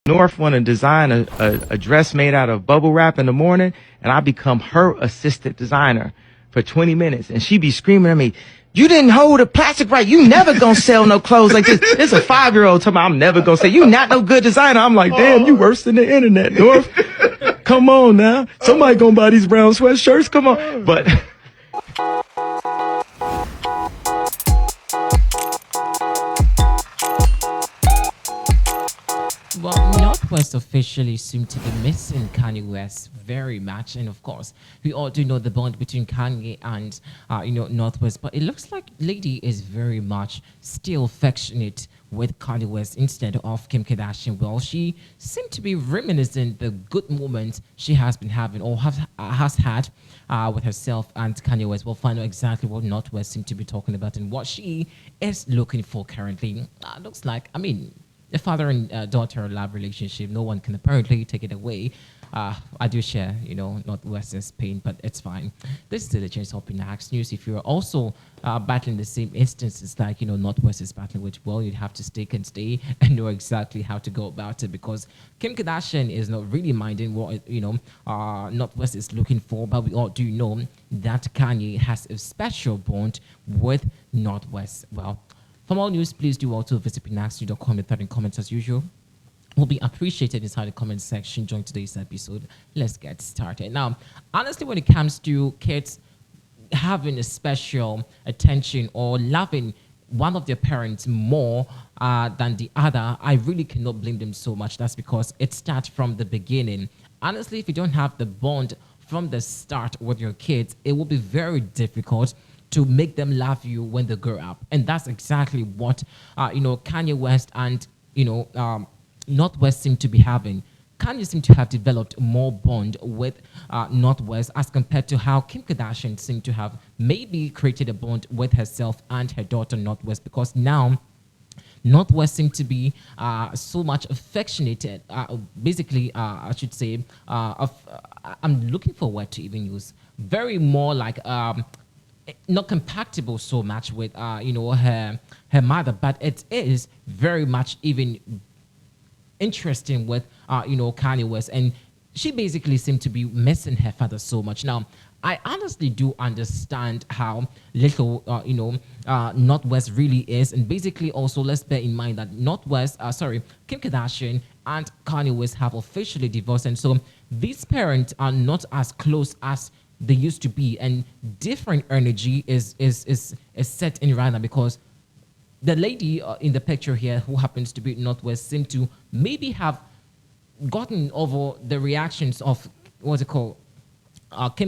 North want to design a dress made out of bubble wrap in the morning, and I become her assistant designer for 20 minutes. And she be screaming at me, "You didn't hold the plastic right. You never gonna sell no clothes like this." It's a 5-year-old talking about, "I'm never gonna say, you not no good designer." I'm like, damn, you worse than the internet, North. Come on now. Somebody gonna buy these brown sweatshirts. Come on. But Well, Northwest officially seem to be missing Kanye West very much, and of course, we all do know the bond between Kanye and Northwest. But it looks like Lady is very much still affectionate with Kanye West instead of Kim Kardashian. Well, she seemed to be reminiscing the good moments she has been having or has had with herself and Kanye West. We'll find out exactly what Northwest seemed to be talking about and what she is looking for currently. Looks like, the father and daughter love relationship. No one can apparently take it away. I do share, Northwest's pain, but it's fine. This is the Change Hopping Hacks News. If you're also battling the same instances like, Northwest is battling with, well, you'd have to stay and know exactly how to go about it, because Kim Kardashian is not really minding what, Northwest is looking for, but we all do know that Kanye has a special bond with Northwest. Well, for more news, please do also visit pinaxnews.com and in comments as usual. Will be appreciated inside the comment section. Join today's episode. Let's get started. Now, honestly, when it comes to kids having a special attention or loving one of their parents more than the other, I really cannot blame them so much. That's because it starts from the beginning. Honestly, if you don't have the bond from the start with your kids, it will be very difficult to make them love you when they grow up. And that's exactly what, Kanye West and, Northwest seem to be having. Kanye seemed to have developed more bond with Northwest as compared to how Kim Kardashian seemed to have maybe created a bond with herself and her daughter Northwest, because now Northwest seemed to be so much affectionated. I should say, I'm looking for a word to even use. Very more like not compatible so much with her mother, but it is very much even interesting with Kanye West, and she basically seemed to be missing her father so much. Now, I honestly do understand how little Northwest really is, and basically also let's bear in mind that Kim Kardashian and Kanye West have officially divorced, and so these parents are not as close as they used to be, and different energy is set in right now, because the lady in the picture here, who happens to be Northwest, seemed to maybe have gotten over the reactions of Kim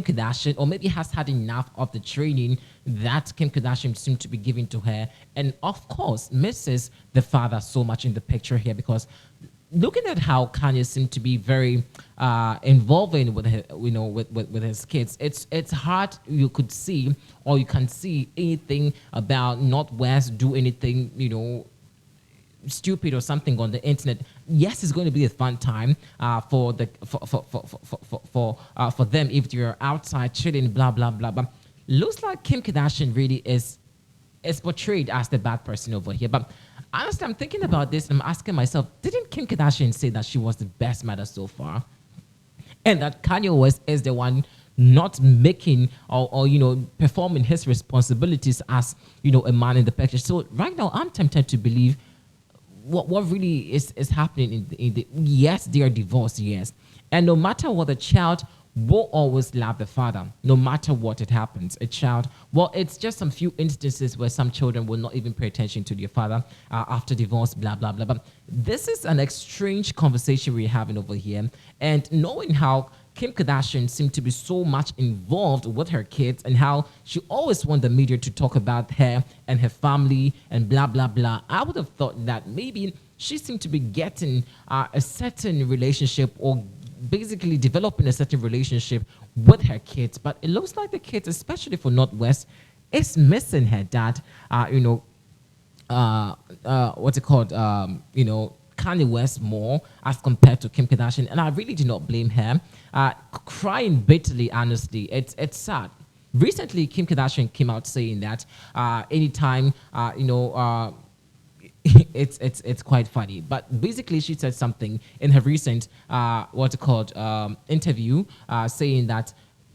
Kardashian, or maybe has had enough of the training that Kim Kardashian seemed to be giving to her, and of course misses the father so much in the picture here, because looking at how Kanye seemed to be very involving with her, with his kids, it's hard you could see or you can see anything about Northwest do anything stupid or something on the internet. Yes, it's going to be a fun time for them if you're outside chilling, blah blah blah. But looks like Kim Kardashian really is portrayed as the bad person over here. But honestly, I'm thinking about this and I'm asking myself, didn't Kim Kardashian say that she was the best mother so far? And that Kanye West is the one not making or performing his responsibilities as, a man in the picture. So right now, I'm tempted to believe what really is happening yes, they are divorced, yes. And no matter what, the child will always love the father, no matter what it happens. A child, well, it's just some few instances where some children will not even pay attention to their father after divorce, blah, blah, blah. But this is an strange conversation we're having over here. And knowing how Kim Kardashian seemed to be so much involved with her kids and how she always wanted the media to talk about her and her family and blah, blah, blah, I would have thought that maybe she seemed to be getting a certain relationship or basically developing a certain relationship with her kids. But it looks like the kids, especially for Northwest, is missing her dad, Kanye West more as compared to Kim Kardashian. And I really do not blame her. Crying bitterly, honestly, it's sad. Recently, Kim Kardashian came out saying that anytime, it's quite funny. But basically, she said something in her recent what's it called interview, saying that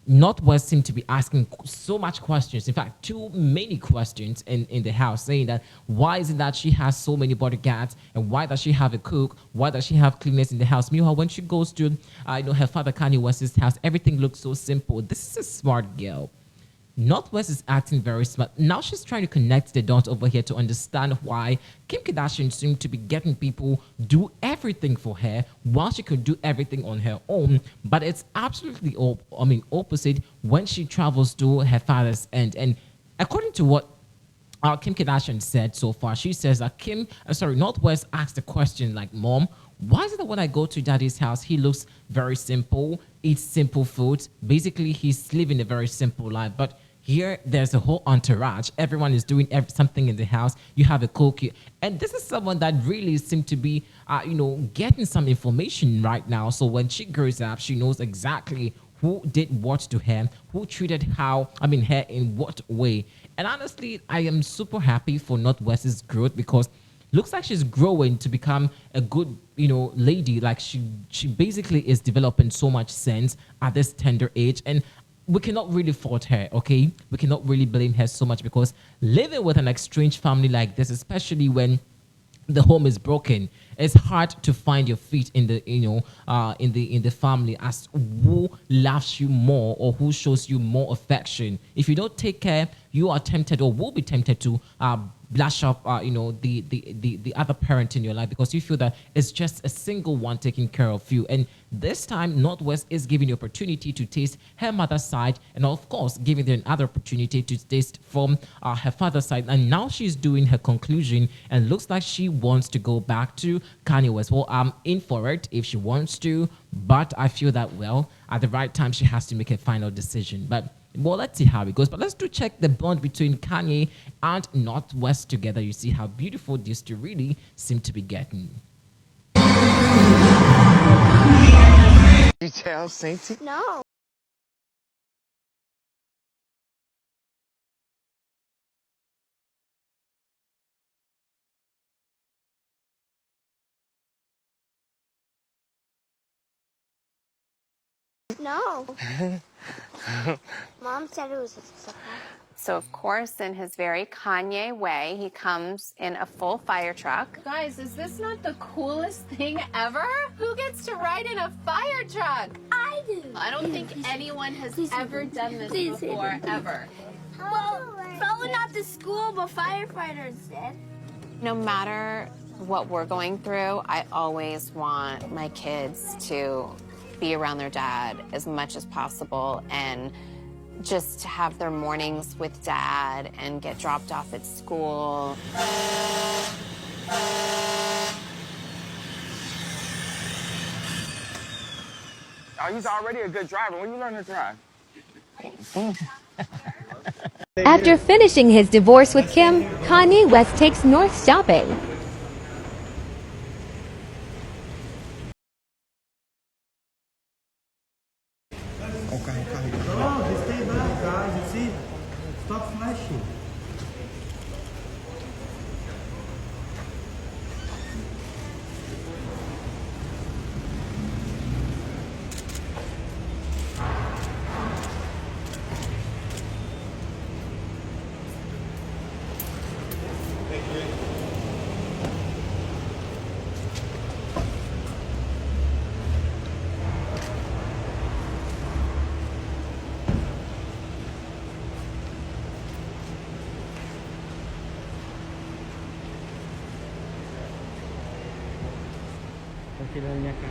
Northwest seemed to be asking so much questions. In fact, too many questions in the house, saying that why is it that she has so many bodyguards, and why does she have a cook? Why does she have cleaners in the house? Meanwhile, when she goes to her father Kanye West's house, everything looks so simple. This is a smart girl. Northwest is acting very smart. Now she's trying to connect the dots over here to understand why Kim Kardashian seemed to be getting people do everything for her while she could do everything on her own. But it's absolutely opposite when she travels to her father's end. And according to what Kim Kardashian said so far, she says that Northwest asked the question like, Mom, why is it that when I go to daddy's house, he looks very simple, eats simple food? Basically, he's living a very simple life. But here, there's a whole entourage. Everyone is doing something in the house. You have a cook. And this is someone that really seemed to be, getting some information right now. So when she grows up, she knows exactly who did what to her, who treated her in what way. And honestly, I am super happy for Northwest's growth, because looks like she's growing to become a good, lady. Like she basically is developing so much sense at this tender age. And we cannot really fault her, okay? We cannot really blame her so much, because living with an estranged family like this, especially when the home is broken, it's hard to find your feet in the in the family, as who loves you more or who shows you more affection. If you don't take care, you are tempted or will be tempted to blush up the other parent in your life, because you feel that it's just a single one taking care of you. And this time Northwest is giving the opportunity to taste her mother's side, and of course giving them another opportunity to taste from her father's side. And now she's doing her conclusion, and looks like she wants to go back to Kanye West. Well, I'm in for it if she wants to, but I feel that, well, at the right time she has to make a final decision. But well, let's see how it goes. But let's do check the bond between Kanye and Northwest together. You see how beautiful these two really seem to be getting. You tell Sainty? No. No. Mom said it was a surprise. So, of course, in his very Kanye way, he comes in a full fire truck. Guys, is this not the coolest thing ever? Who gets to ride in a fire truck? I do. I don't think anyone has ever done this before, ever. Well, probably not the school, but firefighters did. No matter what we're going through, I always want my kids to be around their dad as much as possible, and just to have their mornings with dad and get dropped off at school. Oh, he's already a good driver. When you learn to drive? After finishing his divorce with Kim, Kanye West takes North shopping. No, just stay back, guys. You see? Stop flashing. Kailangan niya ka.